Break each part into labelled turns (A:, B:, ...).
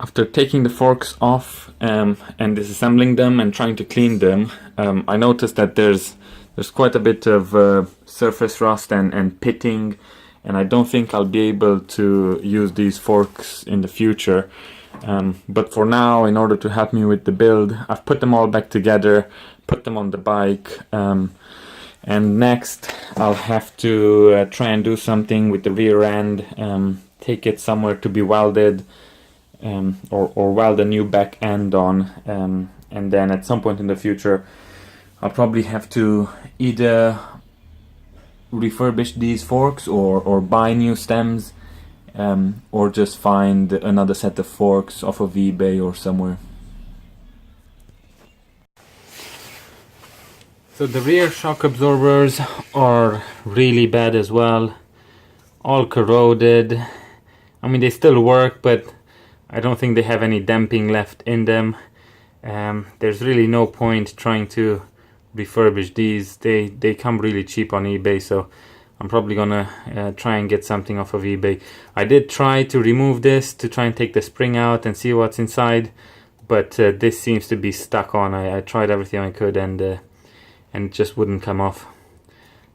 A: After taking the forks off and disassembling them and trying to clean them, I noticed that there's quite a bit of surface rust and pitting, and I don't think I'll be able to use these forks in the future. But for now, in order to help me with the build, I've put them all back together, put them on the bike, and next I'll have to try and do something with the rear end, take it somewhere to be welded, or weld a new back end on, and then at some point in the future I'll probably have to either refurbish these forks or buy new stems, or just find another set of forks off of eBay or somewhere. So the rear shock absorbers are really bad as well, all corroded. I mean, they still work, but I don't think they have any damping left in them. There's really no point trying to refurbish these. They come really cheap on eBay, so I'm probably gonna try and get something off of eBay. I did try to remove this to try and take the spring out and see what's inside, but this seems to be stuck on. I tried everything I could, and it just wouldn't come off.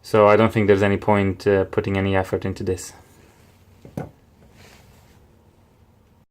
A: So I don't think there's any point putting any effort into this.